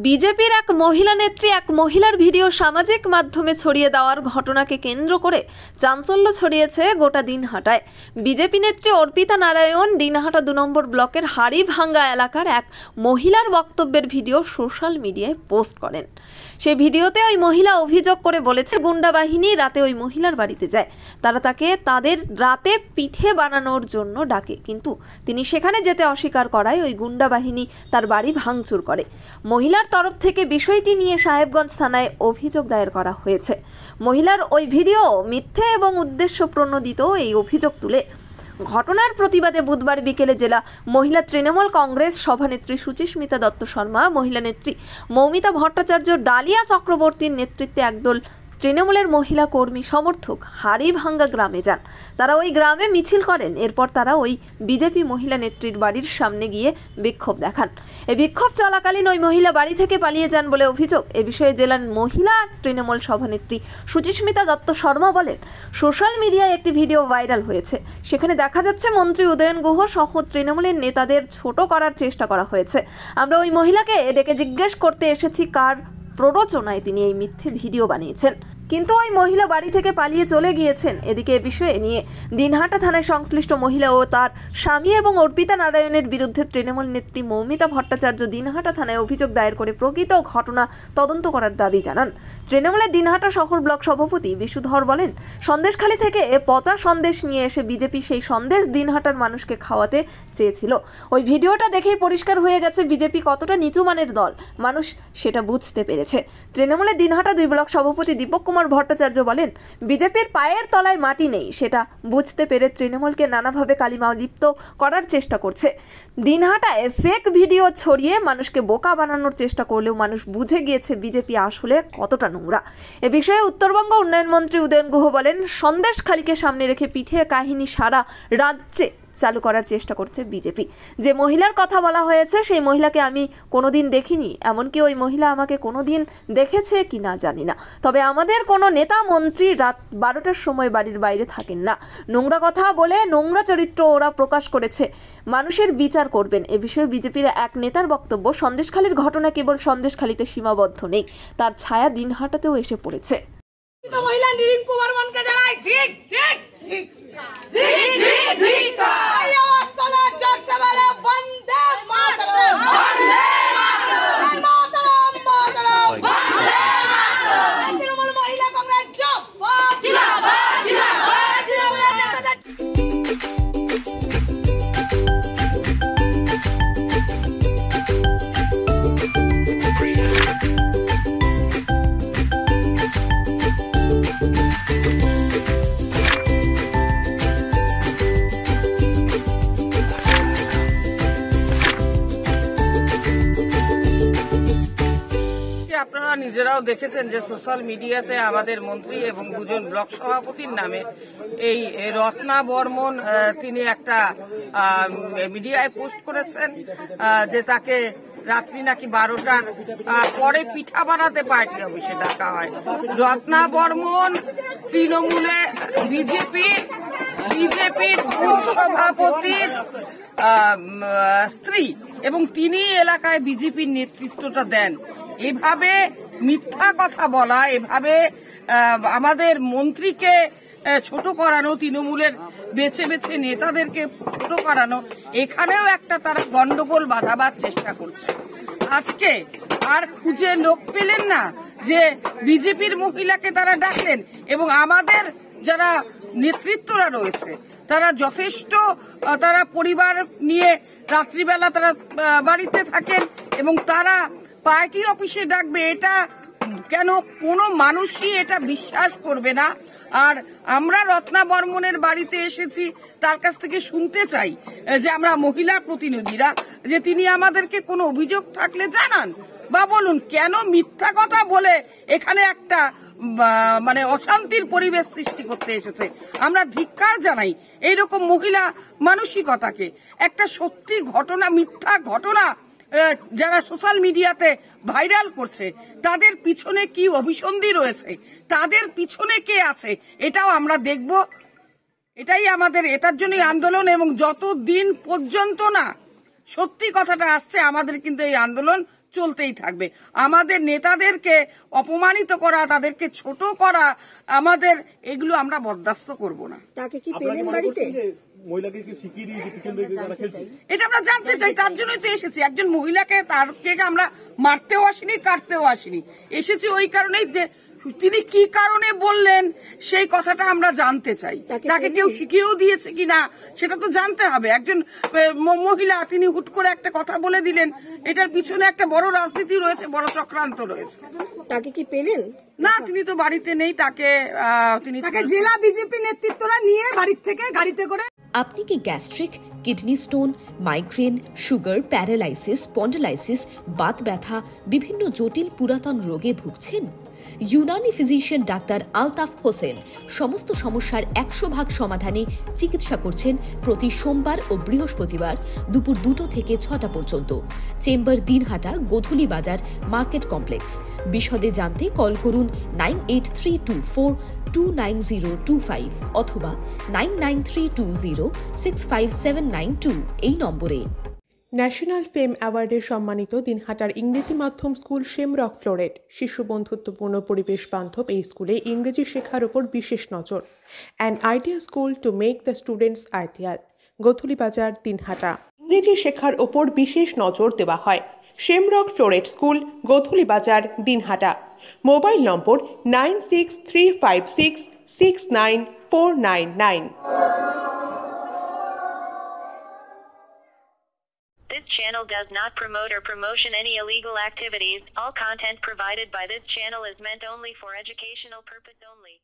বিজেপির এক মহিলা নেত্রী এক মহিলার ভিডিও সামাজিক মাধ্যমে ছড়িয়ে দেওয়ার ঘটনাকে কেন্দ্র করে চাঞ্চল্য ছড়িয়েছে গোটা দিনহাটায়। বিজেপি নেত্রী অর্পিতা নারায়ণ দিনহাটা 2 নম্বর ব্লকের হাড়িভাঙ্গা এলাকার এক মহিলার বক্তব্যের ভিডিও সোশ্যাল মিডিয়ায় পোস্ট করেন। সেই ভিডিওতে ওই মহিলা অভিযোগ করে বলেছে, গুন্ডা বাহিনী রাতে ওই মহিলার বাড়িতে যায়, তারা তাকে তাদের রাতে পিঠে বানানোর জন্য ডাকে, কিন্তু তিনি সেখানে যেতে অস্বীকার করায় ওই গুন্ডা বাহিনী তার বাড়ি ভাঙচুর করে। মহিলার তরফ থেকে বিষয়টি নিয়ে সাহেবগঞ্জ থানায় অভিযোগ দায়ের করা হয়েছে। মহিলার ওই ভিডিও মিথ্যে এবং উদ্দেশ্য প্রণোদিত এই অভিযোগ তুলে ঘটনার প্রতিবাদে বুধবার বিকেলে জেলা মহিলা তৃণমূল কংগ্রেস সভানেত্রী সুচিস্মিতা দত্ত শর্মা, মহিলা নেত্রী মৌমিতা ভট্টাচার্য, ডালিয়া চক্রবর্তীর নেতৃত্বে একদল তৃণমূলের মহিলা কর্মী সমর্থক হাড়িভাঙ্গা গ্রামে যান। তারা ওই গ্রামে মিছিল করেন। এরপর তারা ওই বিজেপি মহিলা নেত্রীর বাড়ির সামনে গিয়ে বিক্ষোভ দেখান। এই বিক্ষোভ চলাকালীন ওই মহিলা বাড়ি থেকে পালিয়ে যান বলে অভিযোগ। এ বিষয়ে জেলার মহিলা তৃণমূল সভানেত্রী সুচিস্মিতা দত্ত শর্মা বলেন, সোশ্যাল মিডিয়ায় একটি ভিডিও ভাইরাল হয়েছে। সেখানে দেখা যাচ্ছে মন্ত্রী উদয়ন গুহ সহ তৃণমূলের নেতাদের ছোট করার চেষ্টা করা হয়েছে। আমরা ওই মহিলাকে ডেকে জিজ্ঞেস করতে এসেছি কার প্ররোচনায় তিনি এই মিথ্যে ভিডিও বানিয়েছেন, কিন্তু ওই মহিলা বাড়ি থেকে পালিয়ে চলে গিয়েছেন। এদিকে এ বিষয়ে নিয়ে দিনহাটা থানায় সংশ্লিষ্ট মহিলা ও তার স্বামী এবং অর্পিতা নারায়ণের বিরুদ্ধে তৃণমূল নেত্রী মৌমিতা ভট্টাচার্য দিনহাটা থানায় অভিযোগ দায়ের করে প্রকৃত ঘটনা তদন্ত করার দাবি জানান। তৃণমূলের দিনহাটা শহর ব্লক সভাপতি বিশুধর বলেন, সন্দেশখালী থেকে পচা সন্দেশ নিয়ে এসে বিজেপি সেই সন্দেশ দিনহাটার মানুষকে খাওয়াতে চেয়েছিল। ওই ভিডিওটা দেখেই পরিষ্কার হয়ে গেছে বিজেপি কতটা নিচু মানের দল। মানুষ সেটা বুঝতে পেরেছে। তৃণমূলের দিনহাটা 2 ব্লক সভাপতি দীপক কুমার ভট্টাচার্য বলেন, বিজেপির পায়ের তলায় মাটি নেই, সেটা বুঝতে পেরে তৃণমূলকে নানাভাবে কালিমা লিপ্ত করার চেষ্টা করছে। দিনহাটায় ফেক ভিডিও ছড়িয়ে মানুষকে বোকা বানানোর চেষ্টা করলেও মানুষ বুঝে গিয়েছে বিজেপি আসলে কতটা নোংরা। এ বিষয়ে উত্তরবঙ্গ উন্নয়ন মন্ত্রী উদয়ন গুহ বলেন, সন্দেশখালীকে সামনে রেখে পিঠে কাহিনী সারা রাজ্যে চালু করার চেষ্টা করছে বিজেপি। যে মহিলার কথা বলা হয়েছে সেই মহিলাকে আমি কোনোদিন দেখিনি, এমনকি ওই মহিলা আমাকে কোনোদিন দেখেছে কি না জানি না। তবে আমাদের কোনো নেতা মন্ত্রী রাত 12টার সময় বাড়ির বাইরে থাকেন না। নোংরা কথা বলে নোংরা চরিত্র ওরা প্রকাশ করেছে, মানুষের বিচার করবেন। এ বিষয়ে বিজেপির এক নেতার বক্তব্য, সন্দেশখালীর ঘটনা কেবল সন্দেশখালীতে সীমাবদ্ধ নেই, তার ছায়া দিনহাটাতেও এসে পড়েছে। মহিলা নিরিন কুমার মানকে জানাই ঠিক ঠিক ঠিক ঠিক ঠিক ঠিক আইও আস্তলে চর্চা বলে বন্দে মাতরম বন্দে মাতরম মাতরম মাতরম বন্দে মাতরম তৃণমূল মহিলা কংগ্রেস জিন্দাবাদ জিন্দাবাদ জিন্দাবাদ তৃণমূলের নেতাদের আপনারা নিজেরাও দেখেছেন যে সোশ্যাল মিডিয়াতে আমাদের মন্ত্রী এবং 2 জন ব্লক সভাপতির নামে এই রত্না বর্মন তিনি একটা মিডিয়ায় পোস্ট করেছেন যে তাকে রাত্রি নাকি 12টার পরে পিঠা বানাতে পার্টি অফিসে ডাকা হয়। রত্না বর্মন তৃণমূলে বিজেপির বুথ সভাপতির স্ত্রী এবং তিনি এলাকায় বিজেপির নেতৃত্বটা দেন। এভাবে মিথ্যা কথা বলা, এভাবে আমাদের মন্ত্রীকে ছোট করানো, তৃণমূলের বেছে বেছে নেতাদেরকে ছোট করানো, এখানেও একটা তারা গন্ডগোল বাঁধাবার চেষ্টা করছে। আজকে আর খুঁজে লোক পেলেন না যে বিজেপির মহিলাকে তারা ডাকেন এবং আমাদের যারা নেতৃত্বরা রয়েছে তারা যথেষ্ট, তারা পরিবার নিয়ে রাত্রিবেলা তারা বাড়িতে থাকেন এবং তারা পার্টি অফিসে ডাকবে, এটা কেন কোনো মানুষই এটা বিশ্বাস করবে না। আর আমরা রত্না বর্মনের বাড়িতে এসেছি, তার কাছ থেকে শুনতে চাই যে আমরা মহিলা প্রতিনিধিরা যে তিনি আমাদেরকে কোনো অভিযোগ থাকলে জানান বা বলুন, কেন মিথ্যা কথা বলে এখানে একটা মানে অশান্তির পরিবেশ সৃষ্টি করতে এসেছে। আমরা ধিক্কার জানাই এইরকম মহিলা মানসিকতাকে। একটা সত্যি ঘটনা, মিথ্যা ঘটনা যারা সোশ্যাল মিডিয়াতে ভাইরাল করছে তাদের পিছনে কি অভিসন্ধি রয়েছে, তাদের পিছনে কে আছে, এটাও আমরা দেখব। এটাই আমাদের, এটার জন্যই আন্দোলন। এবং যত দিন পর্যন্ত না সত্যি কথাটা আসছে আমাদের কিন্তু এই আন্দোলন চলতেই থাকবে। আমাদের নেতাদেরকে অপমানিত করা, তাদেরকে ছোট করা, আমাদের এগুলো আমরা বরদাস্ত করব না। তাকে কি পেলেন বাড়িতে? মহিলাকে কি শিখিয়ে দিয়েছে পিছন থেকে যারা খেলছে? এটা আমরা জানতে চাই, তার জন্যই তো এসেছি। একজন মহিলাকে তারকে আমরা মারতেও আসিনি, কাটতেও আসিনি, এসেছি ওই কারণেই যে তিনি কি কারণে বললেন সেই কথাটা আমরা জানতে চাই। তাকে কেউ শিখিয়েও দিয়েছে কিনা সেটা তো জানতে হবে। একজন মহিলা তিনি হুট করে একটা কথা বলে দিলেন, এটার পিছনে একটা বড় রাজনীতি রয়েছে, বড় চক্রান্ত রয়েছে। তাকে কি পেলেন? না, তিনি তো বাড়িতে নেই। তাকে জেলা বিজেপি নেতৃত্বরা নিয়ে বাড়ি থেকে গাড়িতে করে। আপনি কি gastric, kidney stone, migraine, sugar, paralysis, spondylosis, Baat ব্যথা, বিভিন্ন জটিল পুরাতন রোগে ভুগছেন? ইউনানি ফিজিশিয়ান ডাক্তার আলতাফ হোসেন সমস্ত সমস্যার 100% সমাধানে চিকিৎসা করছেন প্রতি সোমবার ও বৃহস্পতিবার দুপুর 2টা থেকে 6টা পর্যন্ত। চেম্বার দিনহাটা, গোধূলি বাজার, মার্কেট কমপ্লেক্স। বিশদে জানতে কল করুন 9832429025 অথবা 9932065792 এই নম্বরে। ন্যাশনাল ফেম অ্যাওয়ার্ডে সম্মানিত দিনহাটার ইংরেজি মাধ্যম স্কুল শেমরক ফ্লোরেট। শিশু বন্ধুত্বপূর্ণ পরিবেশ বান্ধব এই স্কুলে ইংরেজি শেখার ওপর বিশেষ নজর। An idea school to make the students ideal. Godhuli Bazar, Dinhata. ইংরেজি শেখার ওপর বিশেষ নজর দেওয়া হয়। Shamrock floret school, Godhuli Bazar, Dinhata. Mobile number 9635669499। This channel does not promote or promotion any illegal activities. All content provided by this channel is meant only for educational purpose only.